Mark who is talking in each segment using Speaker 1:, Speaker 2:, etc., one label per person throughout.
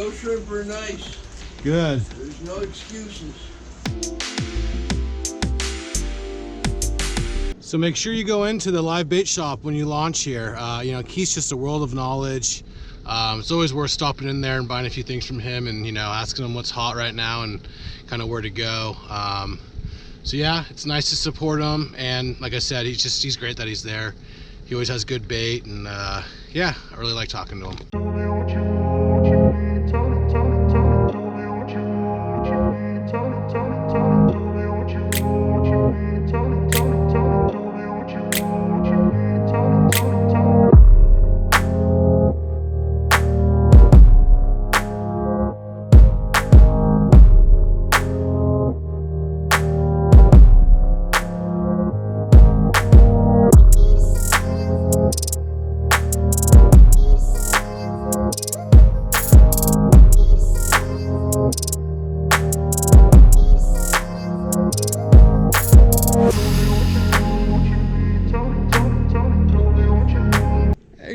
Speaker 1: ghost shrimp are nice.
Speaker 2: Good.
Speaker 1: There's no excuses.
Speaker 2: So make sure you go into the live bait shop when you launch here. You know, Keith's just a world of knowledge. It's always worth stopping in there and buying a few things from him, and you know, asking him what's hot right now and kind of where to go. So yeah, it's nice to support him, and like I said, he's great that he's there. He always has good bait, and yeah, I really like talking to him.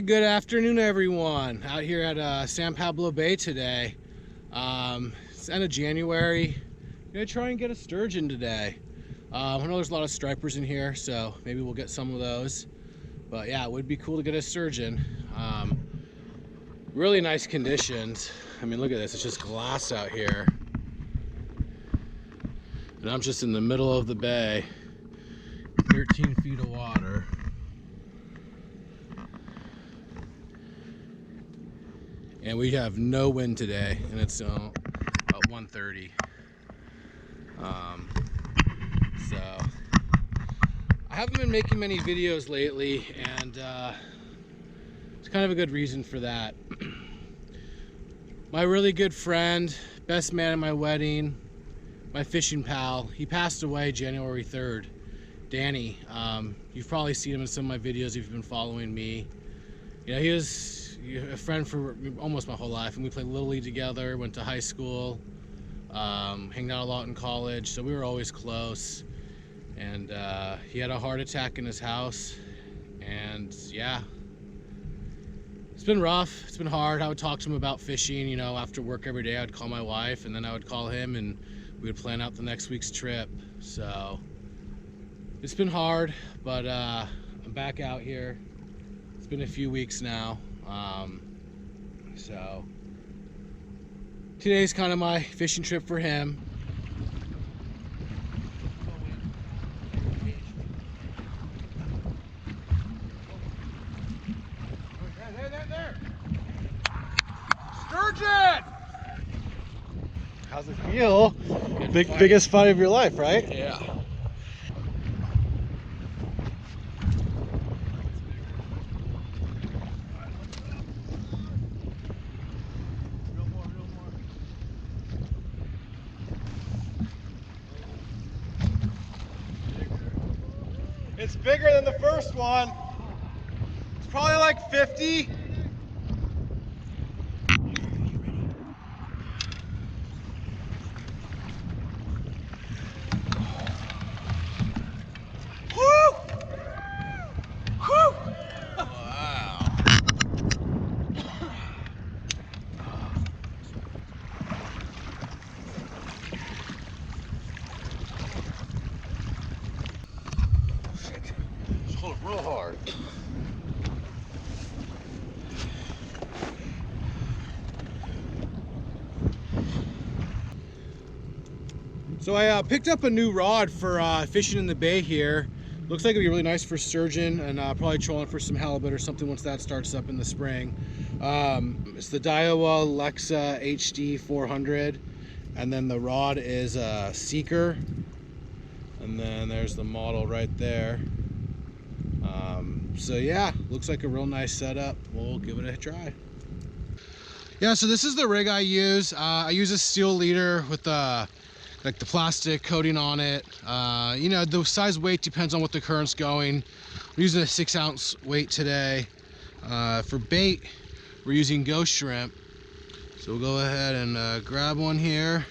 Speaker 2: Good afternoon, everyone. Out here at San Pablo Bay today. It's end of January. I'm gonna try and get a sturgeon today. I know there's a lot of stripers in here, so maybe we'll get some of those. But yeah, it would be cool to get a sturgeon. Really nice conditions. I mean, look at this. It's just glass out here. And I'm just in the middle of the bay. 13 feet of water. And we have no wind today, and it's about 1:30. So I haven't been making many videos lately, and it's kind of a good reason for that. My really good friend, best man at my wedding, my fishing pal, he passed away January 3rd. Danny. You've probably seen him in some of my videos if you've been following me. You know, he was a friend for almost my whole life, and we played Little League together, went to high school, hanged out a lot in college, so we were always close. And he had a heart attack in his house, and yeah, it's been rough, it's been hard. I would talk to him about fishing, you know, after work every day. I'd call my wife, and then I would call him, and we would plan out the next week's trip. So it's been hard, but I'm back out here. It's been a few weeks now. So today's kind of my fishing trip for him. There. Sturgeon!
Speaker 3: How's it feel? Biggest fight of your life, right?
Speaker 1: Yeah.
Speaker 3: It's bigger than the first one. It's probably like 50. Woo! Woo!
Speaker 1: Wow.
Speaker 3: Just hold it real hard.
Speaker 2: So I picked up a new rod for fishing in the bay here. Looks like it'd be really nice for sturgeon, and probably trolling for some halibut or something once that starts up in the spring. It's the Daiwa Lexa HD 400, and then the rod is a Seeker, and then there's the model right there. So yeah, looks like a real nice setup. We'll give it a try. Yeah, so this is the rig I use. I use a steel leader with like the plastic coating on it. You know, the size weight depends on what the current's going. I'm using a 6-ounce weight today. For bait, we're using ghost shrimp. So we'll go ahead and grab one here.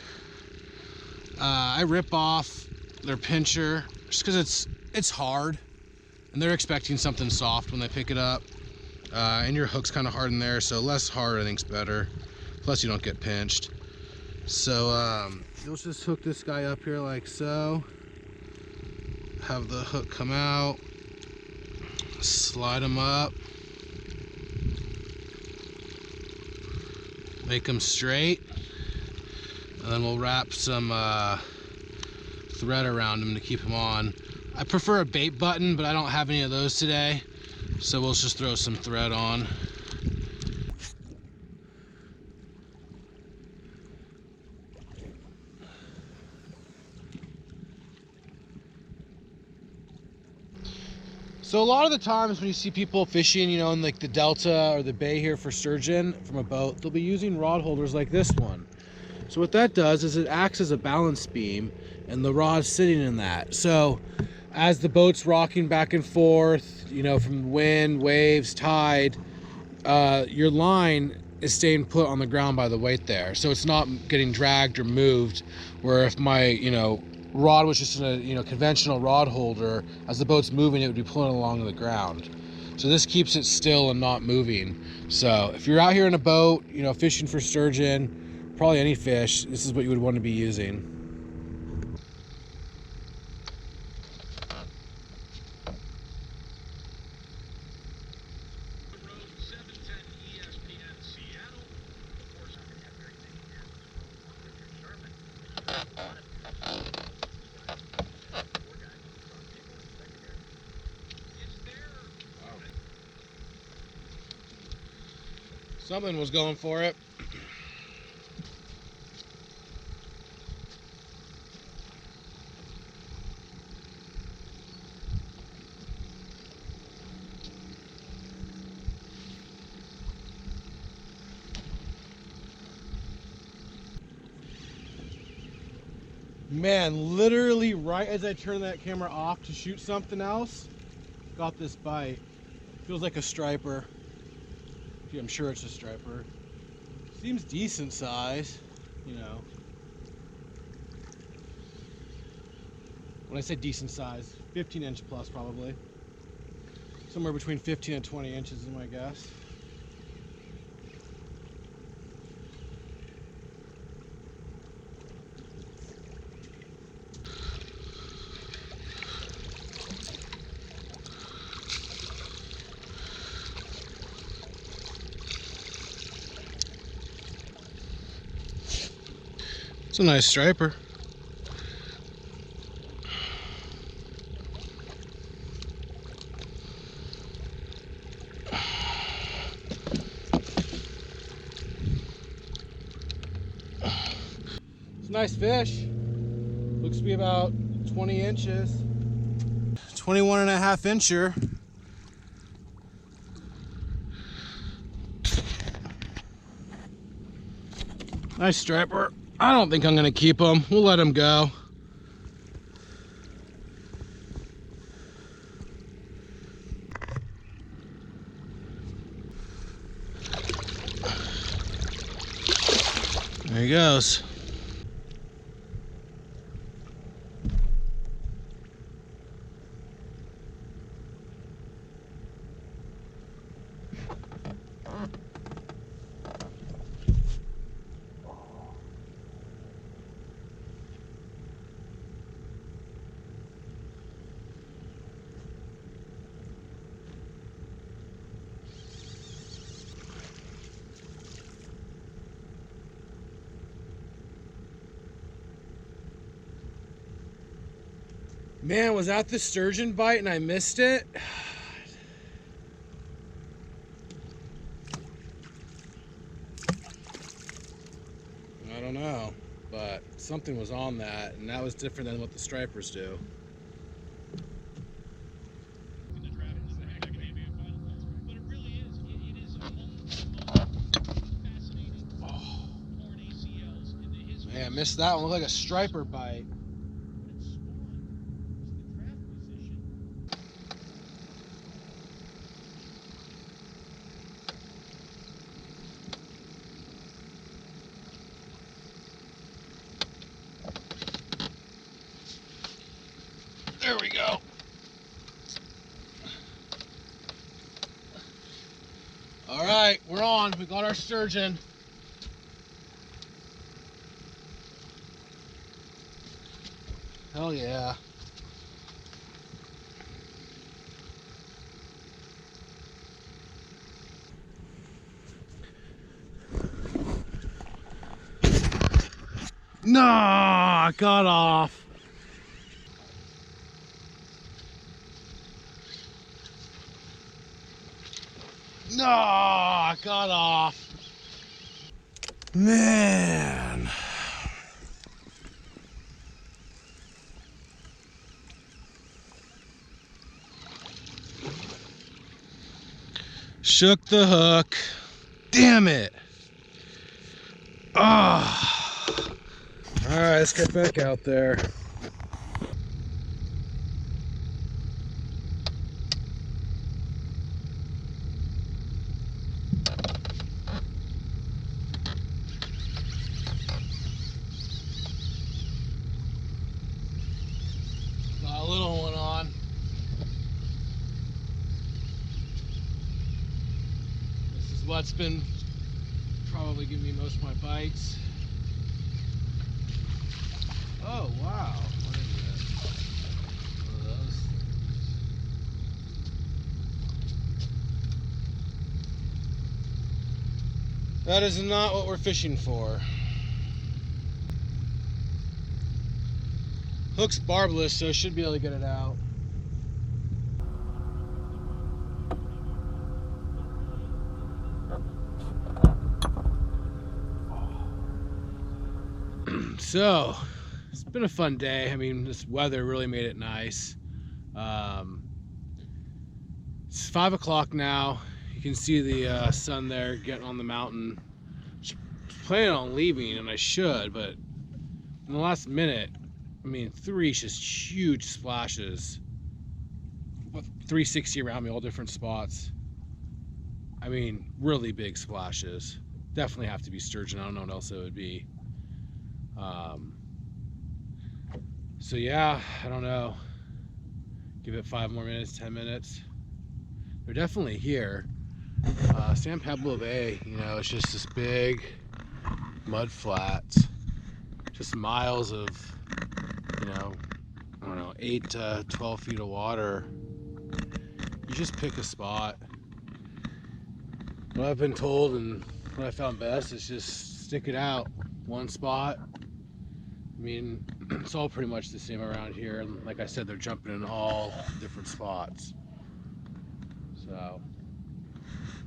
Speaker 2: I rip off their pincher just because it's hard, and they're expecting something soft when they pick it up. And your hook's kind of hard in there, so less hard I think's better. Plus you don't get pinched. So you'll just hook this guy up here like so. Have the hook come out. Slide him up. Make them straight. And then we'll wrap some thread around them to keep them on. I prefer a bait button, but I don't have any of those today. So we'll just throw some thread on. So a lot of the times when you see people fishing, you know, in like the delta or the bay here for sturgeon from a boat, they'll be using rod holders like this one. So what that does is it acts as a balance beam and the rod's sitting in that. So as the boat's rocking back and forth, you know, from wind, waves, tide, your line is staying put on the ground by the weight there. So it's not getting dragged or moved, where if my, you know, rod was just in a, you know, conventional rod holder, as the boat's moving it would be pulling along the ground. So this keeps it still and not moving. So if you're out here in a boat, you know, fishing for sturgeon, probably any fish, this is what you would want to be using. Something was going for it. Man, literally right as I turned that camera off to shoot something else, got this bite. Feels like a striper. I'm sure it's a striper. Seems decent size, you know. When I say decent size, 15-inch plus probably. Somewhere between 15 and 20 inches is my guess. It's a nice striper. It's a nice fish. Looks to be about 20 inches. 21.5 incher. Nice striper. I don't think I'm gonna keep him. We'll let him go. There he goes. Man, was that the sturgeon bite and I missed it? I don't know, but something was on that, and that was different than what the stripers do. Oh. Man, I missed that one. Looked like a striper bite. There we go. All right, we're on. We got our sturgeon. Hell yeah. No, I got off. No, I got off. Man. Shook the hook. Damn it. Ah. All right, let's get back out there. Got a little one on. This is what's been probably giving me most of my bites. Oh, wow. What is it? One of those. That is not what we're fishing for. Hook's barbless, so I should be able to get it out. So, it's been a fun day. I mean, this weather really made it nice. It's 5 o'clock now. You can see the sun there getting on the mountain. I was planning on leaving, and I should, but in the last minute, I mean, 3 just huge splashes. 360 around me, all different spots. I mean, really big splashes. Definitely have to be sturgeon. I don't know what else it would be. So yeah, I don't know. Give it 5 more minutes, 10 minutes. They're definitely here. San Pablo Bay, you know, it's just this big mud flats. Just miles of, you know, I don't know, 8 to 12 feet of water. You just pick a spot. What I've been told and what I found best is just stick it out. One spot. I mean, it's all pretty much the same around here. And like I said, they're jumping in all different spots. So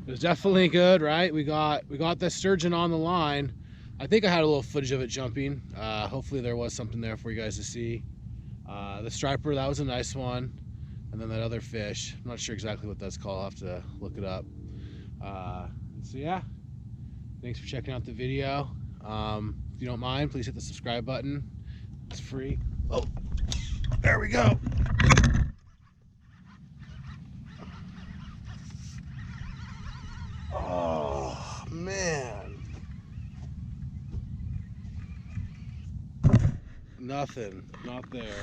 Speaker 2: it was definitely good, right? We got the sturgeon on the line. I think I had a little footage of it jumping. Hopefully there was something there for you guys to see. The striper, that was a nice one. And then that other fish, I'm not sure exactly what that's called. I'll have to look it up. So yeah, thanks for checking out the video. If you don't mind, please hit the subscribe button. It's free. Oh, there we go. Oh, man. Nothing, not there.